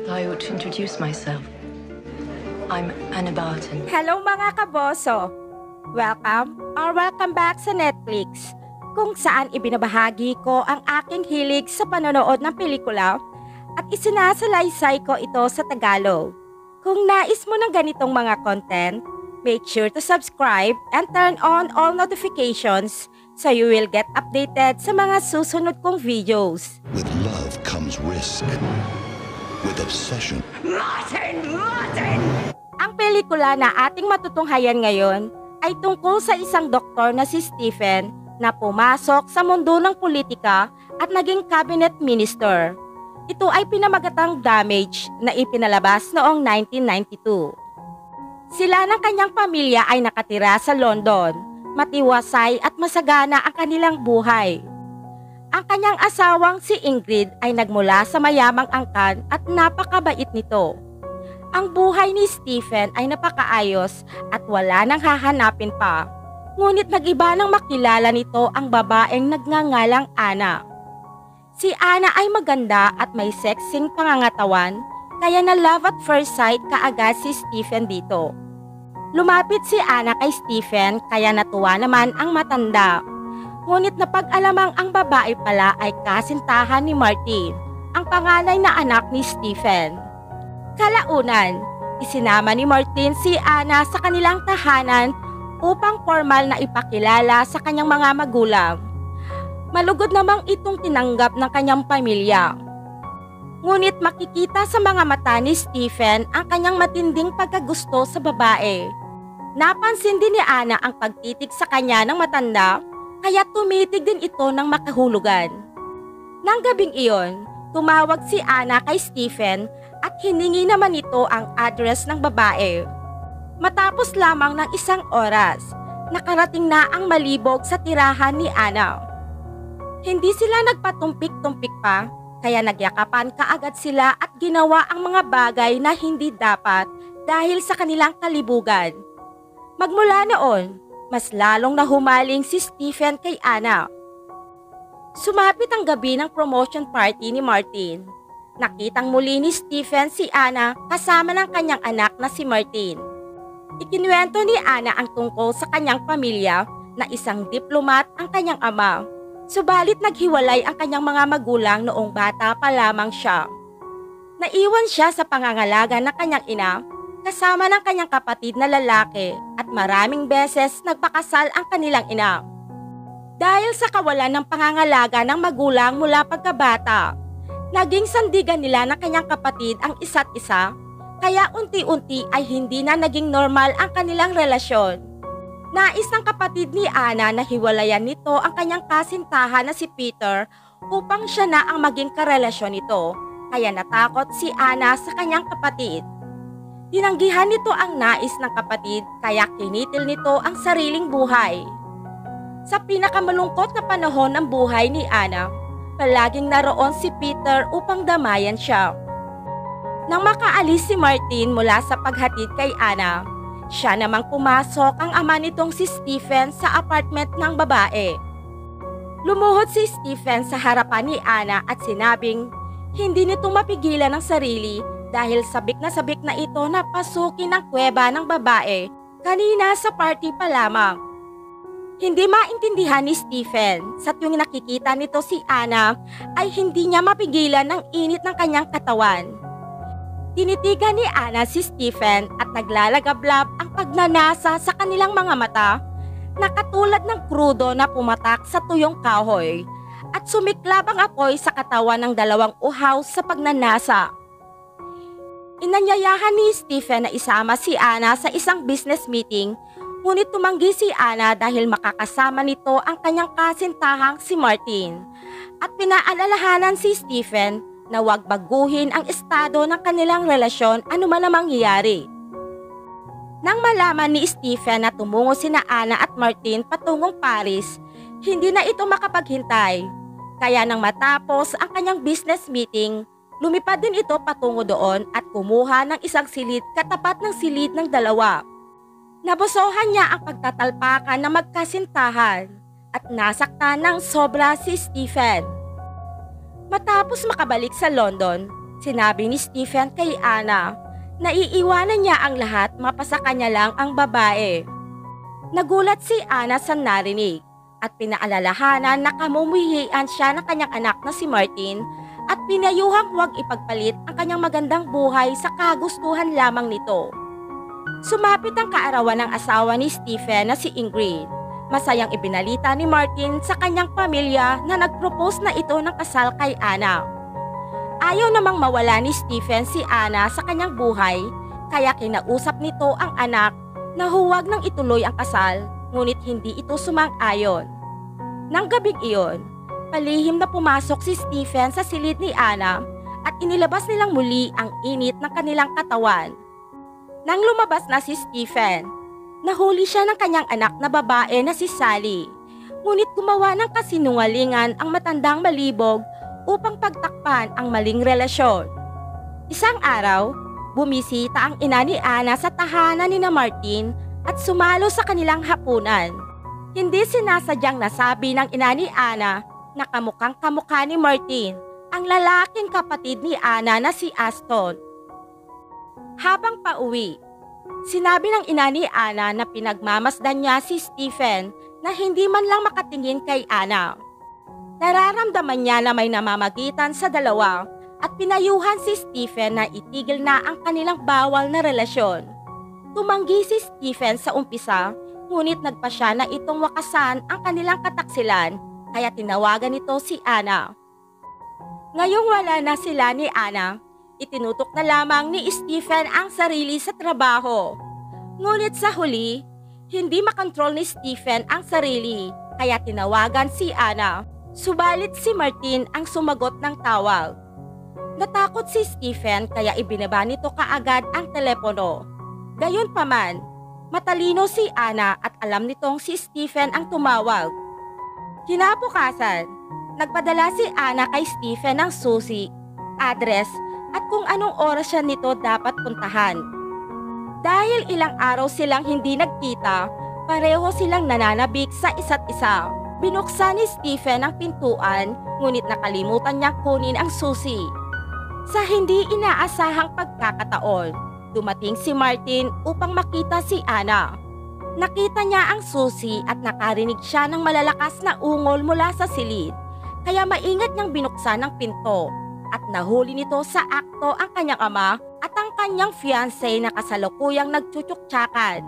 I ought to introduce myself. I'm Anna Barton. Hello mga kaboso! Welcome back sa Netflix, kung saan ibinabahagi ko ang aking hilig sa panonood ng pelikula at isinasalaysay ko ito sa Tagalog. Kung nais mo ng ganitong mga content, make sure to subscribe and turn on all notifications so you will get updated sa mga susunod kong videos. With love comes risk. With obsession. Martin! Ang pelikula na ating matutunghayan ngayon ay tungkol sa isang doktor na si Stephen na pumasok sa mundo ng politika at naging cabinet minister. Ito ay pinamagatang Damage na ipinalabas noong 1992. Sila ng kanyang pamilya ay nakatira sa London. Matiwasay at masagana ang kanilang buhay. Ang kanyang asawang si Ingrid ay nagmula sa mayamang angkan at napakabait nito. Ang buhay ni Stephen ay napakaayos at wala nang hahanapin pa. Ngunit nag-iba nang makilala nito ang babaeng nagngangalang Anna. Si Anna ay maganda at may sexing pangangatawan, kaya na love at first sight kaagad si Stephen dito. Lumapit si Anna kay Stephen kaya natuwa naman ang matanda. Ngunit napag-alamang ang babae pala ay kasintahan ni Martin, ang panganay na anak ni Stephen. Kalaunan, isinama ni Martin si Anna sa kanilang tahanan upang formal na ipakilala sa kanyang mga magulang. Malugod namang itong tinanggap ng kanyang pamilya. Ngunit makikita sa mga mata ni Stephen ang kanyang matinding pagkagusto sa babae. Napansin din ni Anna ang pagtitig sa kanya ng matanda, kaya tumitig din ito ng makahulugan. Nang gabing iyon, tumawag si Anna kay Stephen at hiningi naman ito ang address ng babae. Matapos lamang ng isang oras, nakarating na ang malibog sa tirahan ni Anna. Hindi sila nagpatumpik-tumpik pa, kaya nagyakapan kaagad sila at ginawa ang mga bagay na hindi dapat dahil sa kanilang kalibugan. Magmula noon, mas lalong nahumaling si Stephen kay Anna. Sumapit ang gabi ng promotion party ni Martin. Nakitang muli ni Stephen si Anna kasama ng kanyang anak na si Martin. Ikinuwento ni Anna ang tungkol sa kanyang pamilya na isang diplomat ang kanyang ama. Subalit naghiwalay ang kanyang mga magulang noong bata pa lamang siya. Naiwan siya sa pangangalaga ng kanyang ina kasama ng kanyang kapatid na lalaki at maraming beses nagpakasal ang kanilang ina. Dahil sa kawalan ng pangangalaga ng magulang mula pagkabata, naging sandigan nila ng kanyang kapatid ang isa't isa, kaya unti-unti ay hindi na naging normal ang kanilang relasyon. Nais ng kapatid ni Anna na hiwalayan nito ang kanyang kasintahan na si Peter upang siya na ang maging karelasyon nito, kaya natakot si Anna sa kanyang kapatid. Tinanggihan nito ang nais ng kapatid kaya kinitil nito ang sariling buhay. Sa pinakamalungkot na panahon ng buhay ni Anna, palaging naroon si Peter upang damayan siya. Nang makaalis si Martin mula sa paghatid kay Anna, siya namang pumasok ang ama nitong si Stephen sa apartment ng babae. Lumuhod si Stephen sa harapan ni Anna at sinabing hindi nito mapigilan ang sarili dahil sabik na ito na pasukin ang kuweba ng babae kanina sa party pa lamang. Hindi maintindihan ni Stephen sa tuwing nakikita nito si Anna ay hindi niya mapigilan ang init ng kanyang katawan. Tinitigan ni Anna si Stephen at naglalagablab ang pagnanasa sa kanilang mga mata na katulad ng krudo na pumatak sa tuyong kahoy at sumiklab ang apoy sa katawan ng dalawang uhaw sa pagnanasa. Inanyayahan ni Stephen na isama si Anna sa isang business meeting, ngunit tumanggi si Anna dahil makakasama nito ang kanyang kasintahang si Martin. At pinaalalahanan si Stephen na huwag baguhin ang estado ng kanilang relasyon anuman ang mangyayari. Nang malaman ni Stephen na tumungo sina Anna at Martin patungong Paris, hindi na ito makapaghintay. Kaya nang matapos ang kanyang business meeting, lumipad din ito patungo doon at kumuha ng isang silid katapat ng silid ng dalawa. Nabusohan niya ang pagtatalpakan na magkasintahan at nasaktan ng sobra si Stephen. Matapos makabalik sa London, sinabi ni Stephen kay Anna na iiwanan niya ang lahat mapasa kanya lang ang babae. Nagulat si Anna sa narinig at pinaalalahanan na kamumuhian siya ng kanyang anak na si Martin at pinayuhang huwag ipagpalit ang kanyang magandang buhay sa kagustuhan lamang nito. Sumapit ang kaarawan ng asawa ni Stephen na si Ingrid. Masayang ibinalita ni Martin sa kanyang pamilya na nag-propose na ito ng kasal kay Anna. Ayaw namang mawala ni Stephen si Anna sa kanyang buhay, kaya kinausap nito ang anak na huwag nang ituloy ang kasal, ngunit hindi ito sumang-ayon. Nang gabing iyon, palihim na pumasok si Stephen sa silid ni Anna at inilabas nilang muli ang init ng kanilang katawan. Nang lumabas na si Stephen, nahuli siya ng kanyang anak na babae na si Sally. Ngunit gumawa ng kasinungalingan ang matandang malibog upang pagtakpan ang maling relasyon. Isang araw, bumisita ang ina ni Anna sa tahanan ni Martin at sumalo sa kanilang hapunan. Hindi sinasadyang nasabi ng ina ni Anna na kamukhang kamukha ni Martin, ang lalaking kapatid ni Anna na si Aston. Habang pauwi, sinabi ng ina ni Anna na pinagmamasdan niya si Stephen na hindi man lang makatingin kay Anna. Nararamdaman niya na may namamagitan sa dalawa at pinayuhan si Stephen na itigil na ang kanilang bawal na relasyon. Tumanggi si Stephen sa umpisa, ngunit nagpa siya na itong wakasan ang kanilang kataksilan, kaya tinawagan nito si Anna. Ngayong wala na sila ni Anna, itinutok na lamang ni Stephen ang sarili sa trabaho. Ngunit sa huli, hindi makontrol ni Stephen ang sarili, kaya tinawagan si Anna. Subalit si Martin ang sumagot ng tawag. Natakot si Stephen kaya ibinaba nito kaagad ang telepono. Gayunpaman, matalino si Anna at alam nitong si Stephen ang tumawag. Kinabukasan, nagpadala si Anna kay Stephen ng susi, address at kung anong oras siya nito dapat puntahan. Dahil ilang araw silang hindi nagkita, pareho silang nananabik sa isa't isa. Binuksan ni Stephen ang pintuan, ngunit nakalimutan niyang kunin ang susi. Sa hindi inaasahang pagkakataon, dumating si Martin upang makita si Anna. Nakita niya ang susi at nakarinig siya ng malalakas na ungol mula sa silid, kaya maingat niyang binuksan ang pinto at nahuli nito sa akto ang kanyang ama at ang kanyang fiancé na kasalukuyang nagtsutsuksakan.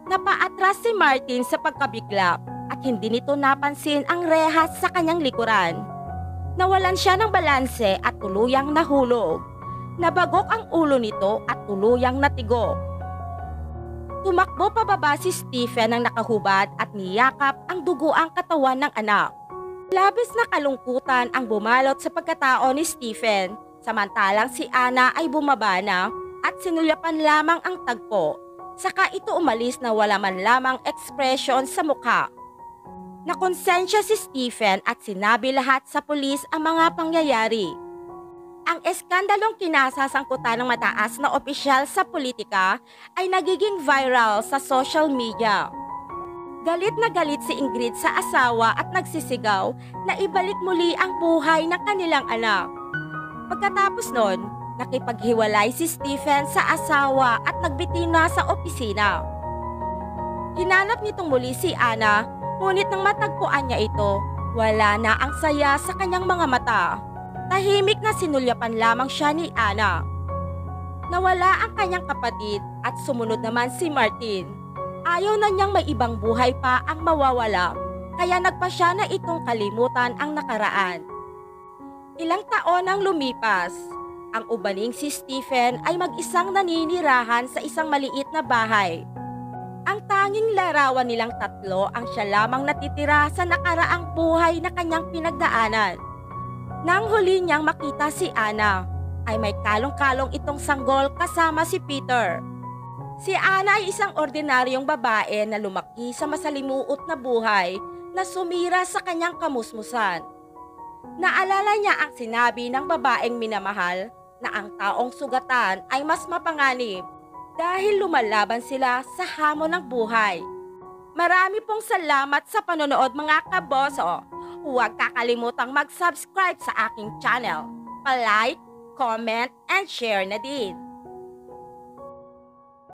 Napaatras si Martin sa pagkabigla at hindi nito napansin ang rehas sa kanyang likuran. Nawalan siya ng balanse at tuluyang nahulog. Nabagok ang ulo nito at tuluyang natigo. Tumakbo pababa si Stephen ng nakahubad at niyakap ang duguang katawan ng anak. Labis na kalungkutan ang bumalot sa pagkatao ni Stephen, samantalang si Anna ay bumaba na at sinulyapan lamang ang tagpo. Saka ito umalis na wala man lamang ekspresyon sa mukha. Nakonsensya si Stephen at sinabi lahat sa pulis ang mga pangyayari. Ang eskandalong kinasasangkutan ng mataas na opisyal sa politika ay nagiging viral sa social media. Galit na galit si Ingrid sa asawa at nagsisigaw na ibalik muli ang buhay ng kanilang anak. Pagkatapos nun, nakipaghiwalay si Stephen sa asawa at nagbitin na sa opisina. Hinanap nitong muli si Anna, ngunit nang matagpuan niya ito, wala na ang saya sa kanyang mga mata. Tahimik na sinulyapan lamang siya ni Anna. Nawala ang kanyang kapatid at sumunod naman si Martin. Ayaw na niyang may ibang buhay pa ang mawawala, kaya nagpa siya na itong kalimutan ang nakaraan. Ilang taon ang lumipas. Ang ubaling si Stephen ay mag-isang naninirahan sa isang maliit na bahay. Ang tanging larawan nilang tatlo ang siya lamang natitira sa nakaraang buhay na kanyang pinagdaanan. Nang huli niyang makita si Anna, ay may kalong-kalong itong sanggol kasama si Peter. Si Anna ay isang ordinaryong babae na lumaki sa masalimuot na buhay na sumira sa kanyang kamusmusan. Naalala niya ang sinabi ng babaeng minamahal na ang taong sugatan ay mas mapanganib dahil lumalaban sila sa hamon ng buhay. Marami pong salamat sa panonood mga kaboso. huwag kakalimutang mag-subscribe sa aking channel. Pa-like, comment, and share na din.